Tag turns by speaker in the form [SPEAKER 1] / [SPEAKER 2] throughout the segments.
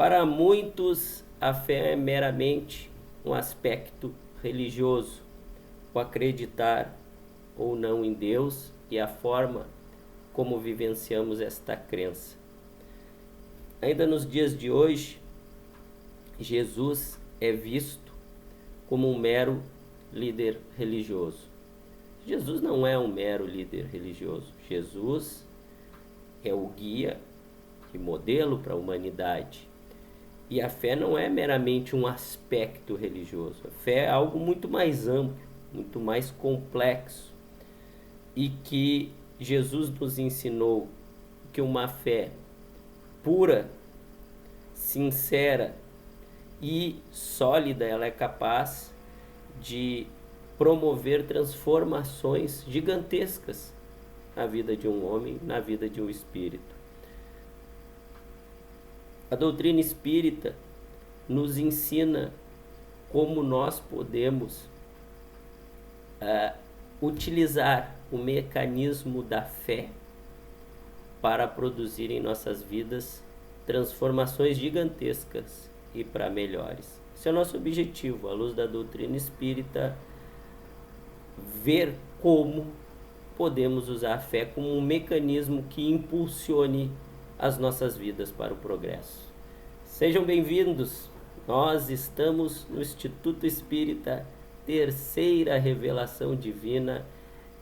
[SPEAKER 1] Para muitos, a fé é meramente um aspecto religioso, o acreditar ou não em Deus e a forma como vivenciamos esta crença. Ainda nos dias de hoje, Jesus é visto como um mero líder religioso. Jesus não é um mero líder religioso. Jesus é o guia e modelo para a humanidade. E a fé não é meramente um aspecto religioso. A fé é algo muito mais amplo, muito mais complexo. E que Jesus nos ensinou que uma fé pura, sincera e sólida, ela é capaz de promover transformações gigantescas na vida de um homem, na vida de um espírito. A doutrina espírita nos ensina como nós podemos utilizar o mecanismo da fé para produzir em nossas vidas transformações gigantescas e para melhores. Esse é o nosso objetivo, à luz da doutrina espírita, ver como podemos usar a fé como um mecanismo que impulsione as nossas vidas para o progresso. Sejam bem-vindos, nós estamos no Instituto Espírita Terceira Revelação Divina.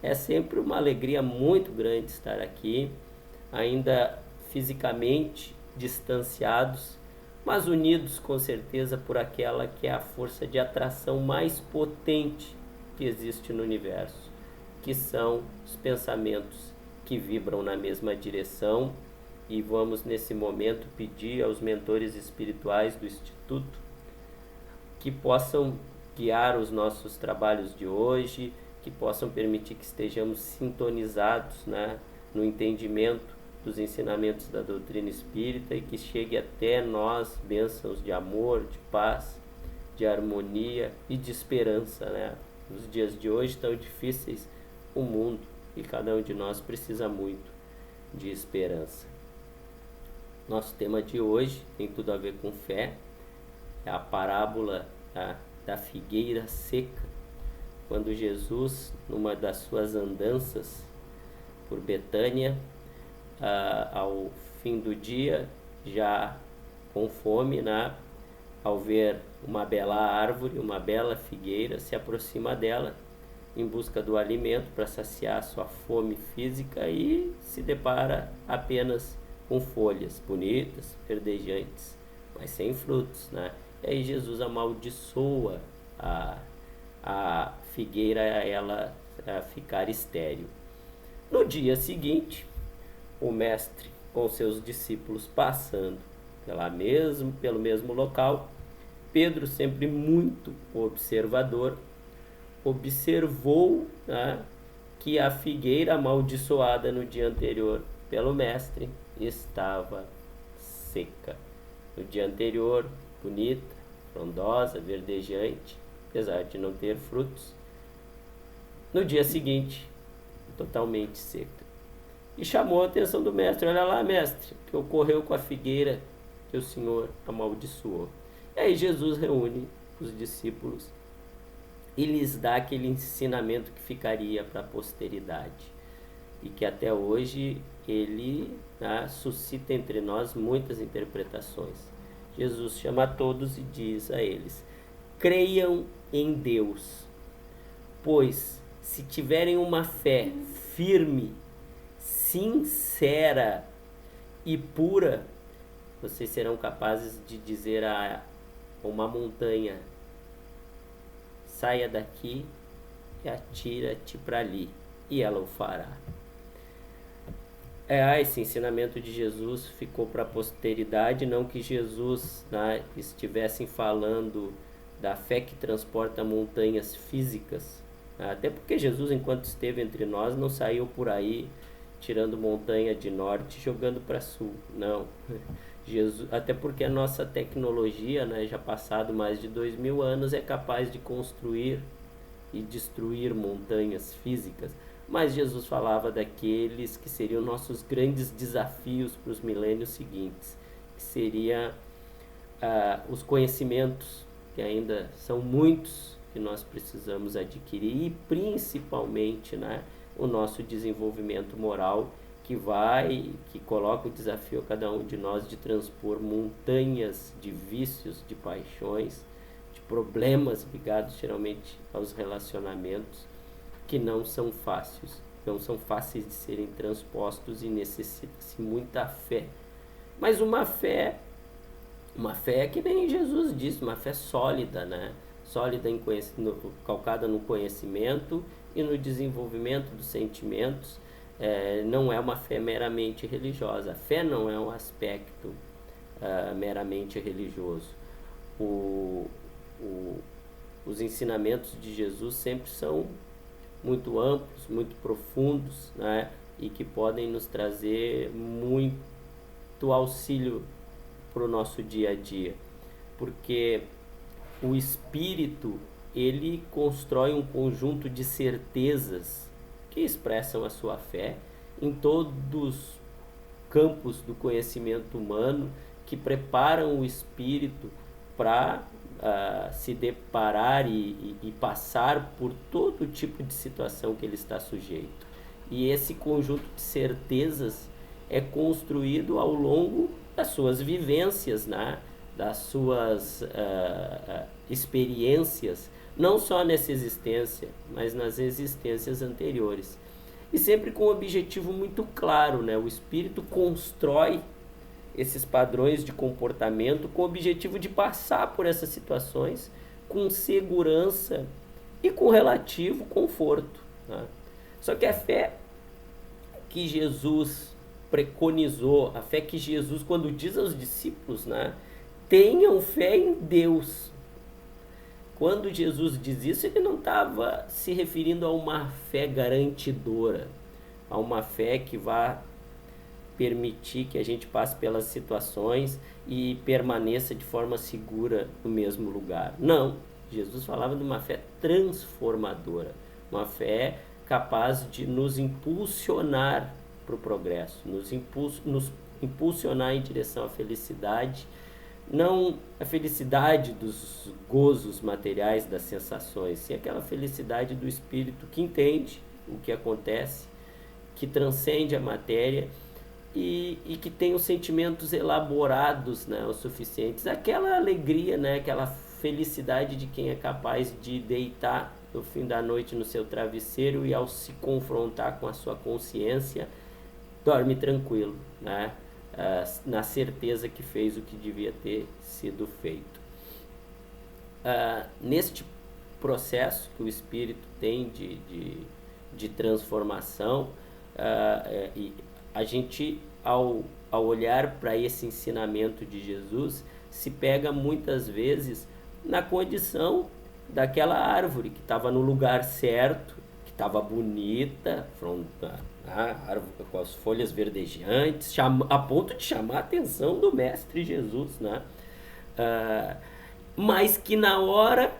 [SPEAKER 1] É sempre uma alegria muito grande estar aqui, ainda fisicamente distanciados, mas unidos com certeza por aquela que é a força de atração mais potente que existe no universo, que são os pensamentos que vibram na mesma direção. E vamos nesse momento pedir aos mentores espirituais do Instituto que possam guiar os nossos trabalhos de hoje, que possam permitir que estejamos sintonizados, no entendimento dos ensinamentos da doutrina espírita e que chegue até nós bênçãos de amor, de paz, de harmonia e de esperança. Nos dias de hoje tão difíceis, o mundo e cada um de nós precisa muito de esperança. Nosso tema de hoje tem tudo a ver com fé, é a parábola da figueira seca, quando Jesus, numa das suas andanças por Betânia, ao fim do dia, já com fome, ao ver uma bela árvore, uma bela figueira, se aproxima dela em busca do alimento para saciar sua fome física e se depara apenas com folhas bonitas, verdejantes, mas sem frutos, E aí Jesus amaldiçoa a figueira, ela ficar estéril. No dia seguinte, o mestre com seus discípulos passando pelo mesmo local, Pedro, sempre muito observador, observou que a figueira amaldiçoada no dia anterior pelo mestre estava seca. No dia anterior, bonita, frondosa, verdejante, apesar de não ter frutos. No dia seguinte, totalmente seca. E chamou a atenção do mestre: olha lá, mestre, o que ocorreu com a figueira que o Senhor amaldiçoou. E aí Jesus reúne os discípulos e lhes dá aquele ensinamento que ficaria para a posteridade e que até hoje ele suscita entre nós muitas interpretações. Jesus chama a todos e diz a eles: creiam em Deus, pois se tiverem uma fé firme, sincera e pura, vocês serão capazes de dizer a uma montanha: saia daqui e atira-te para ali, e ela o fará. Esse ensinamento de Jesus ficou para a posteridade, não que Jesus estivesse falando da fé que transporta montanhas físicas, até porque Jesus, enquanto esteve entre nós, não saiu por aí tirando montanha de norte e jogando para sul, não. Jesus, até porque a nossa tecnologia, já passado mais de 2000 anos, é capaz de construir e destruir montanhas físicas. Mas Jesus falava daqueles que seriam nossos grandes desafios para os milênios seguintes, que seria os conhecimentos, que ainda são muitos, que nós precisamos adquirir, e principalmente, né, o nosso desenvolvimento moral, que coloca o desafio a cada um de nós de transpor montanhas de vícios, de paixões, de problemas ligados geralmente aos relacionamentos, que não são fáceis de serem transpostos, e necessita-se muita fé. Mas uma fé que nem Jesus disse, uma fé sólida, né? Sólida, calcada no conhecimento e no desenvolvimento dos sentimentos. Não é uma fé meramente religiosa. A fé não é um aspecto meramente religioso. Os ensinamentos de Jesus sempre são muito amplos, muito profundos, né? E que podem nos trazer muito auxílio para o nosso dia a dia, porque o Espírito, ele constrói um conjunto de certezas que expressam a sua fé em todos os campos do conhecimento humano, que preparam o espírito para se deparar e passar por todo tipo de situação que ele está sujeito. E esse conjunto de certezas é construído ao longo das suas vivências, né? Das suas experiências, não só nessa existência, mas nas existências anteriores. E sempre com um objetivo muito claro, né? O espírito constrói esses padrões de comportamento com o objetivo de passar por essas situações com segurança e com relativo conforto, né? Só que a fé que Jesus preconizou, a fé que Jesus, quando diz aos discípulos, né, tenham fé em Deus. Quando Jesus diz isso, ele não estava se referindo a uma fé garantidora, a uma fé que vá permitir que a gente passe pelas situações e permaneça de forma segura no mesmo lugar. Não, Jesus falava de uma fé transformadora, uma fé capaz de nos impulsionar para o progresso, nos impulsionar em direção à felicidade, não a felicidade dos gozos materiais, das sensações, sim aquela felicidade do espírito que entende o que acontece, que transcende a matéria e que tem os sentimentos elaborados, né, o suficientes, aquela alegria, né, aquela felicidade de quem é capaz de deitar no fim da noite no seu travesseiro e, ao se confrontar com a sua consciência, dorme tranquilo, né, na certeza que fez o que devia ter sido feito. Neste processo que o espírito tem de transformação, a gente, ao olhar para esse ensinamento de Jesus, se pega muitas vezes na condição daquela árvore que estava no lugar certo, que estava bonita, a árvore com as folhas verdejantes, a ponto de chamar a atenção do Mestre Jesus, né? Mas que na hora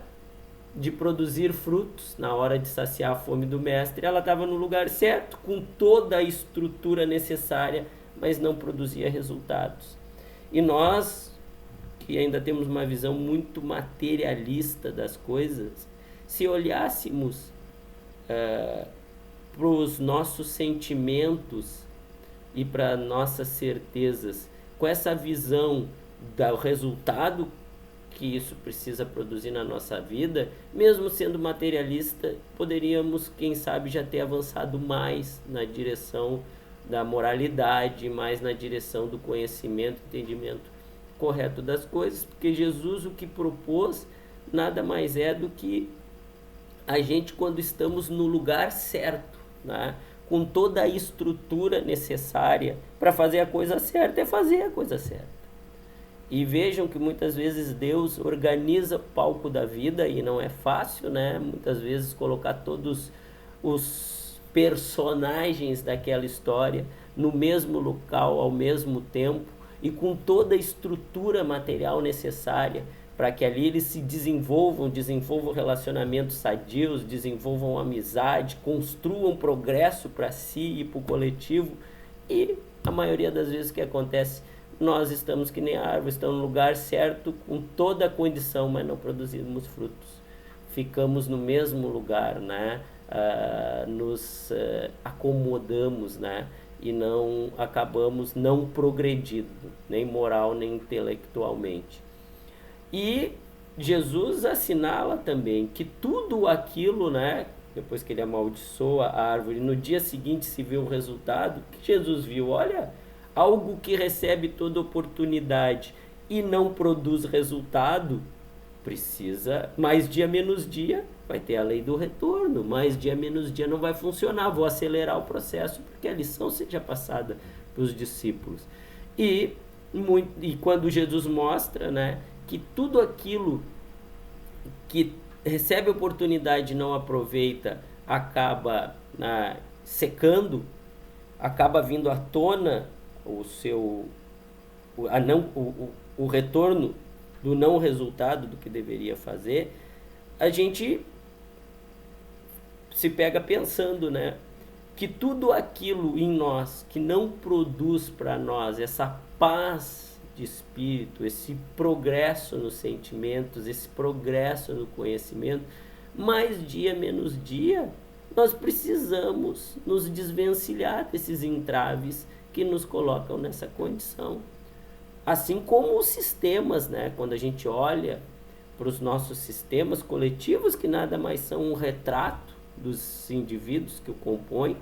[SPEAKER 1] de produzir frutos, na hora de saciar a fome do Mestre, ela estava no lugar certo, com toda a estrutura necessária, mas não produzia resultados. E nós, que ainda temos uma visão muito materialista das coisas, se olhássemos para os nossos sentimentos e para nossas certezas, com essa visão do resultado que isso precisa produzir na nossa vida, mesmo sendo materialista, poderíamos, quem sabe, já ter avançado mais na direção da moralidade, mais na direção do conhecimento, entendimento correto das coisas, porque Jesus o que propôs nada mais é do que a gente, quando estamos no lugar certo, né, com toda a estrutura necessária para fazer a coisa certa, é fazer a coisa certa. E vejam que muitas vezes Deus organiza o palco da vida, e não é fácil, né? Muitas vezes colocar todos os personagens daquela história no mesmo local, ao mesmo tempo, e com toda a estrutura material necessária para que ali eles se desenvolvam relacionamentos sadios, desenvolvam amizade, construam progresso para si e para o coletivo. E a maioria das vezes o que acontece nós estamos que nem a árvore, estamos no lugar certo, com toda a condição, mas não produzimos frutos. Ficamos no mesmo lugar, né? Nos acomodamos, né? E não acabamos não progredindo, nem moral, nem intelectualmente. E Jesus assinala também que tudo aquilo, né? Depois que ele amaldiçoa a árvore, no dia seguinte se vê o resultado, que Jesus viu, olha, algo que recebe toda oportunidade e não produz resultado, precisa, mais dia menos dia, vai ter a lei do retorno, mais dia menos dia não vai funcionar, vou acelerar o processo porque a lição seja passada para os discípulos. E quando Jesus mostra, né, que tudo aquilo que recebe oportunidade e não aproveita acaba secando, acaba vindo à tona o retorno do não resultado do que deveria fazer, a gente se pega pensando, né, que tudo aquilo em nós que não produz para nós essa paz de espírito, esse progresso nos sentimentos, esse progresso no conhecimento, mais dia menos dia, nós precisamos nos desvencilhar desses entraves que nos colocam nessa condição. Assim como os sistemas, né? Quando a gente olha para os nossos sistemas coletivos, que nada mais são um retrato dos indivíduos que o compõem,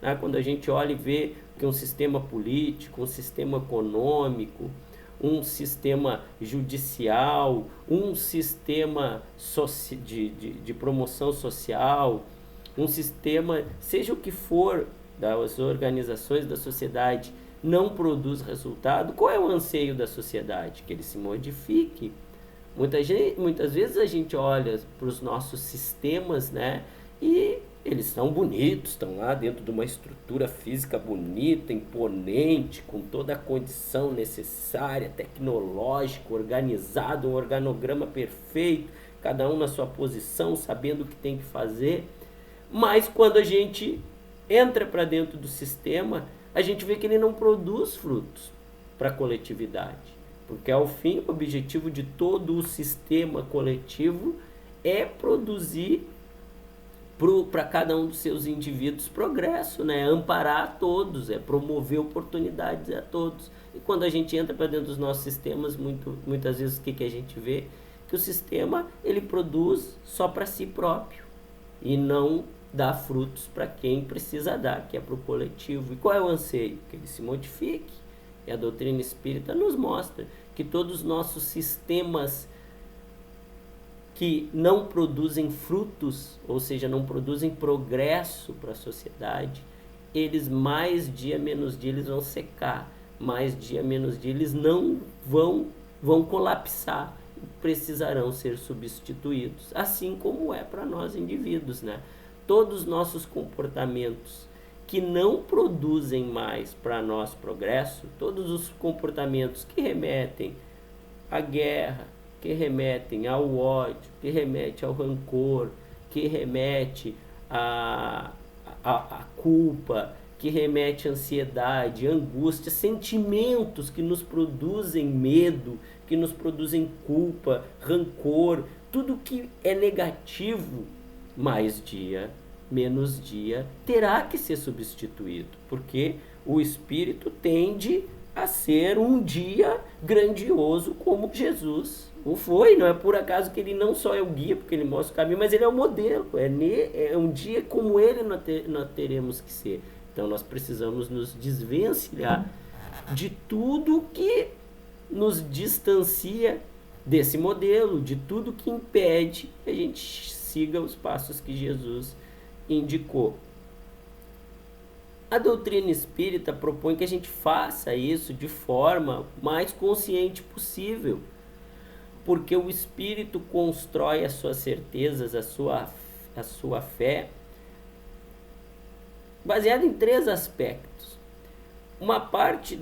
[SPEAKER 1] né? Quando a gente olha e vê que um sistema político, um sistema econômico, um sistema judicial, um sistema de promoção social, um sistema, seja o que for, das organizações da sociedade, não produz resultado, qual é o anseio da sociedade? Que ele se modifique. Muitas vezes a gente olha para os nossos sistemas, né, e eles são bonitos, estão lá dentro de uma estrutura física bonita, imponente, com toda a condição necessária, tecnológico, organizado, um organograma perfeito, cada um na sua posição, sabendo o que tem que fazer. Mas quando a gente entra para dentro do sistema, a gente vê que ele não produz frutos para a coletividade. Porque, ao fim, o objetivo de todo o sistema coletivo é produzir para cada um dos seus indivíduos progresso, né? Amparar a todos, é promover oportunidades a todos. E quando a gente entra para dentro dos nossos sistemas, muitas vezes o que a gente vê? Que o sistema ele produz só para si próprio e não dá frutos para quem precisa dar, que é para o coletivo. E qual é o anseio? Que ele se modifique. E a doutrina espírita nos mostra que todos os nossos sistemas que não produzem frutos, ou seja, não produzem progresso para a sociedade, eles mais dia menos dia eles vão secar, mais dia menos dia eles não vão colapsar, precisarão ser substituídos, assim como é para nós indivíduos, né? Todos os nossos comportamentos que não produzem mais para nós progresso, todos os comportamentos que remetem à guerra, que remetem ao ódio, que remete ao rancor, que remete à culpa, que remete à ansiedade, angústia, sentimentos que nos produzem medo, que nos produzem culpa, rancor, tudo que é negativo, mais dia, menos dia, terá que ser substituído, porque o espírito tende a ser um dia grandioso como Jesus o foi. Não é por acaso que ele não só é o guia, porque ele mostra o caminho, mas ele é o modelo. É um dia como ele nós teremos que ser. Então nós precisamos nos desvencilhar de tudo que nos distancia desse modelo, de tudo que impede que a gente siga os passos que Jesus indicou. A doutrina espírita propõe que a gente faça isso de forma mais consciente possível, porque o espírito constrói as suas certezas, a sua fé, baseada em 3 aspectos. Uma parte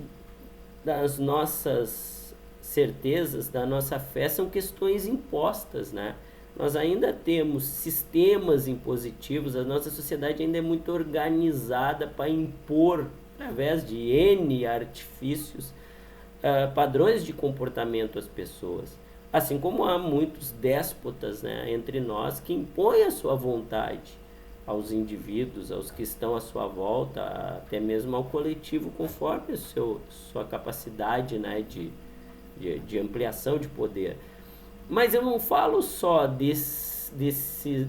[SPEAKER 1] das nossas certezas, da nossa fé, são questões impostas, né? Nós ainda temos sistemas impositivos, a nossa sociedade ainda é muito organizada para impor, através de N artifícios, padrões de comportamento às pessoas. Assim como há muitos déspotas, né, entre nós que impõem a sua vontade aos indivíduos, aos que estão à sua volta, até mesmo ao coletivo, conforme sua capacidade, né, de ampliação de poder. Mas eu não falo só desse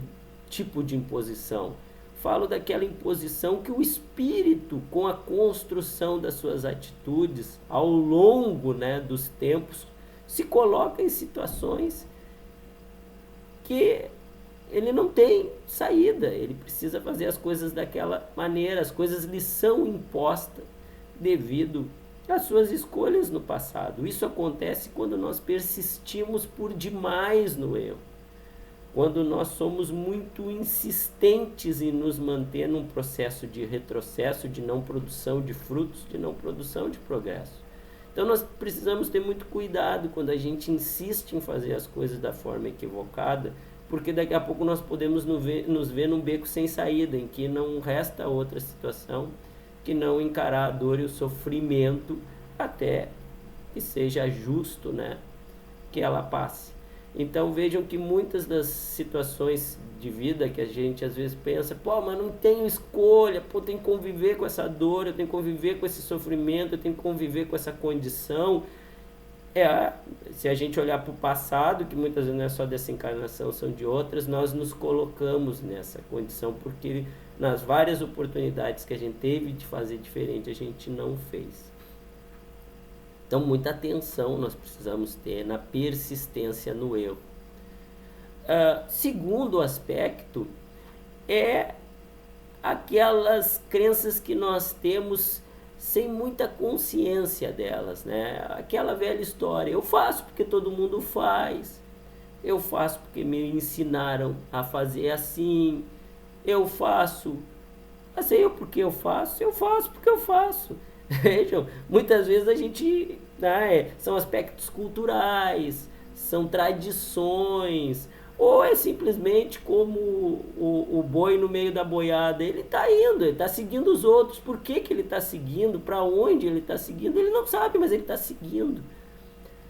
[SPEAKER 1] tipo de imposição. Falo daquela imposição que o espírito, com a construção das suas atitudes ao longo, né, dos tempos, se coloca em situações que ele não tem saída, ele precisa fazer as coisas daquela maneira, as coisas lhe são impostas devido às suas escolhas no passado. Isso acontece quando nós persistimos por demais no erro, quando nós somos muito insistentes em nos manter num processo de retrocesso, de não produção de frutos, de não produção de progresso. Então nós precisamos ter muito cuidado quando a gente insiste em fazer as coisas da forma equivocada, porque daqui a pouco nós podemos nos ver num beco sem saída, em que não resta outra situação que não encarar a dor e o sofrimento até que seja justo, né, que ela passe. Então vejam que muitas das situações de vida que a gente às vezes pensa, mas não tenho escolha, eu tenho que conviver com essa dor, eu tenho que conviver com esse sofrimento, eu tenho que conviver com essa condição. Se a gente olhar para o passado, que muitas vezes não é só dessa encarnação, são de outras, nós nos colocamos nessa condição, porque nas várias oportunidades que a gente teve de fazer diferente, a gente não fez. Então, muita atenção nós precisamos ter na persistência no erro. Segundo aspecto, é aquelas crenças que nós temos sem muita consciência delas, né? Aquela velha história, eu faço porque todo mundo faz, eu faço porque me ensinaram a fazer assim, eu faço, porque eu faço porque eu faço. Vejam, muitas vezes a gente, são aspectos culturais, são tradições, ou é simplesmente como o boi no meio da boiada, ele está indo, ele está seguindo os outros. Por que ele está seguindo? Para onde ele está seguindo? Ele não sabe, mas ele está seguindo.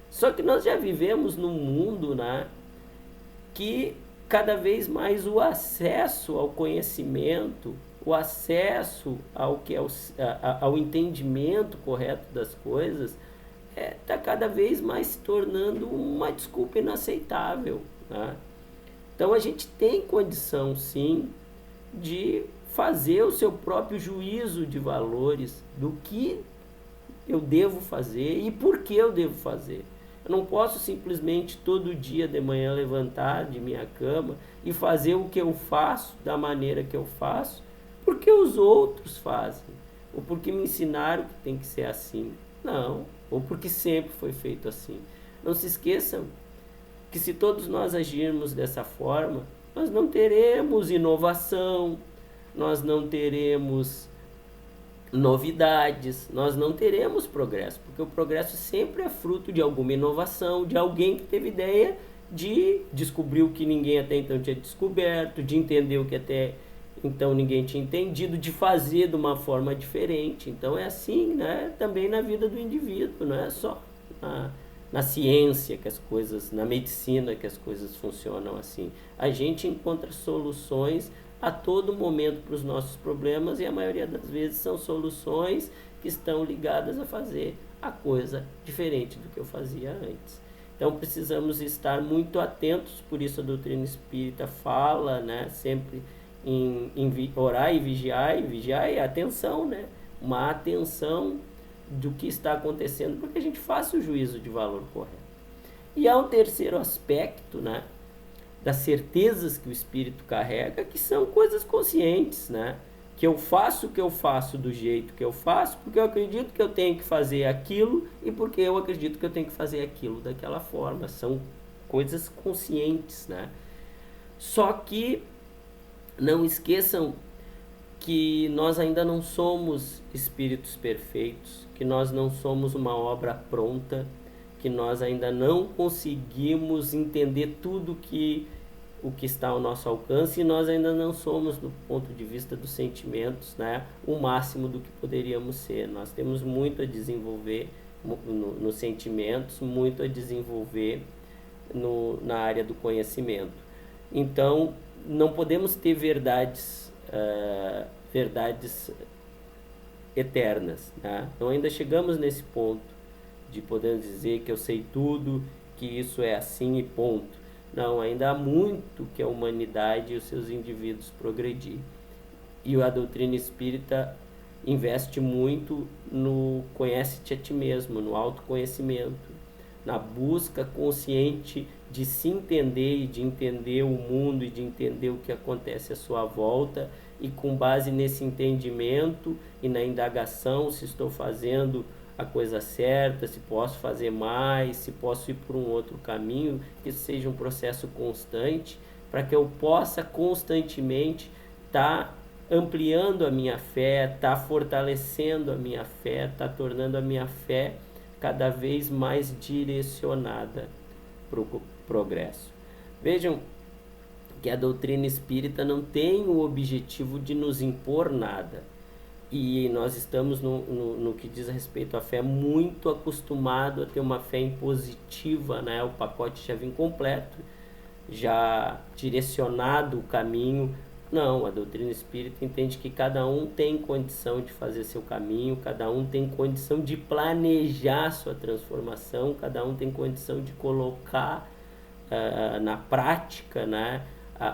[SPEAKER 1] Só que nós já vivemos num mundo, né, que cada vez mais o acesso ao conhecimento, o acesso ao que é ao entendimento correto das coisas, está cada vez mais se tornando uma desculpa inaceitável, né? Então a gente tem condição, sim, de fazer o seu próprio juízo de valores do que eu devo fazer e por que eu devo fazer. Eu não posso simplesmente todo dia de manhã levantar de minha cama e fazer o que eu faço da maneira que eu faço, porque os outros fazem, ou porque me ensinaram que tem que ser assim. Não, ou porque sempre foi feito assim. Não se esqueçam que se todos nós agirmos dessa forma, nós não teremos inovação, nós não teremos novidades, nós não teremos progresso, porque o progresso sempre é fruto de alguma inovação, de alguém que teve ideia de descobrir o que ninguém até então tinha descoberto, de entender o que até então ninguém tinha entendido, de fazer de uma forma diferente. Então é assim, né, também na vida do indivíduo, não é só na ciência que as coisas, na medicina que as coisas funcionam assim. A gente encontra soluções a todo momento para os nossos problemas e a maioria das vezes são soluções que estão ligadas a fazer a coisa diferente do que eu fazia antes. Então precisamos estar muito atentos, por isso a doutrina espírita fala, né, sempre em orar e vigiar é atenção, né? Uma atenção do que está acontecendo, porque a gente faça o juízo de valor correto. E há um terceiro aspecto, né, das certezas que o espírito carrega, que são coisas conscientes, né? Que eu faço o que eu faço do jeito que eu faço, porque eu acredito que eu tenho que fazer aquilo e porque eu acredito que eu tenho que fazer aquilo daquela forma. São coisas conscientes, né? Só que não esqueçam que nós ainda não somos espíritos perfeitos, que nós não somos uma obra pronta, que nós ainda não conseguimos entender tudo o que está ao nosso alcance e nós ainda não somos, do ponto de vista dos sentimentos, né, o máximo do que poderíamos ser. Nós temos muito a desenvolver nos sentimentos, muito a desenvolver na área do conhecimento. Então, não podemos ter verdades eternas, né? Então, ainda chegamos nesse ponto de poder dizer que eu sei tudo, que isso é assim e ponto. Não, ainda há muito que a humanidade e os seus indivíduos progredir. E a doutrina espírita investe muito no conhece-te a ti mesmo, no autoconhecimento, na busca consciente de se entender e de entender o mundo e de entender o que acontece à sua volta, e com base nesse entendimento e na indagação se estou fazendo a coisa certa, se posso fazer mais, se posso ir por um outro caminho, que seja um processo constante, para que eu possa constantemente estar ampliando a minha fé, está fortalecendo a minha fé, está tornando a minha fé cada vez mais direcionada para o progresso. Vejam que a doutrina espírita não tem o objetivo de nos impor nada. E nós estamos, no que diz respeito à fé, muito acostumado a ter uma fé impositiva, né? O pacote já vem completo, já direcionado o caminho. Não, a doutrina espírita entende que cada um tem condição de fazer seu caminho, cada um tem condição de planejar sua transformação, cada um tem condição de colocar na prática, né,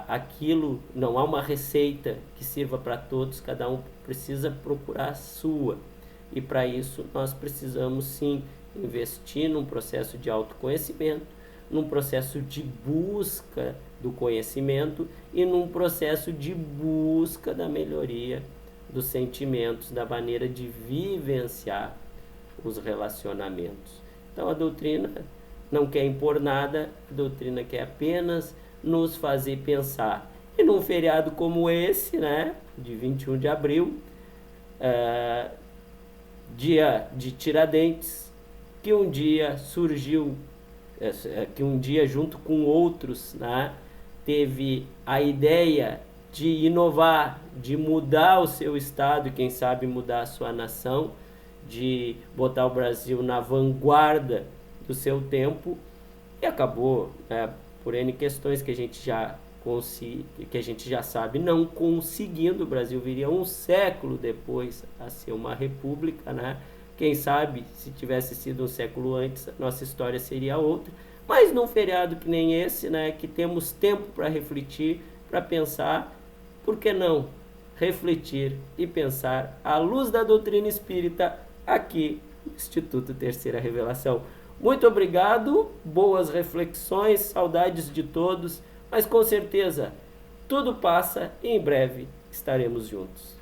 [SPEAKER 1] aquilo. Não há uma receita que sirva para todos, cada um precisa procurar a sua. E para isso nós precisamos sim investir num processo de autoconhecimento, num processo de busca do conhecimento e num processo de busca da melhoria dos sentimentos, da maneira de vivenciar os relacionamentos. Então a doutrina não quer impor nada, a doutrina quer apenas nos fazer pensar. E num feriado como esse, né, de 21 de abril, dia de Tiradentes, que um dia surgiu, que um dia junto com outros, né, teve a ideia de inovar, de mudar o seu estado e quem sabe mudar a sua nação, de botar o Brasil na vanguarda do seu tempo, e acabou, né, por N questões que a gente já sabe, não conseguindo. O Brasil viria um século depois a ser uma república, né? Quem sabe, se tivesse sido um século antes, a nossa história seria outra. Mas num feriado que nem esse, né, que temos tempo para refletir, para pensar, por que não refletir e pensar à luz da doutrina espírita aqui no Instituto Terceira Revelação? Muito obrigado, boas reflexões, saudades de todos, mas com certeza tudo passa e em breve estaremos juntos.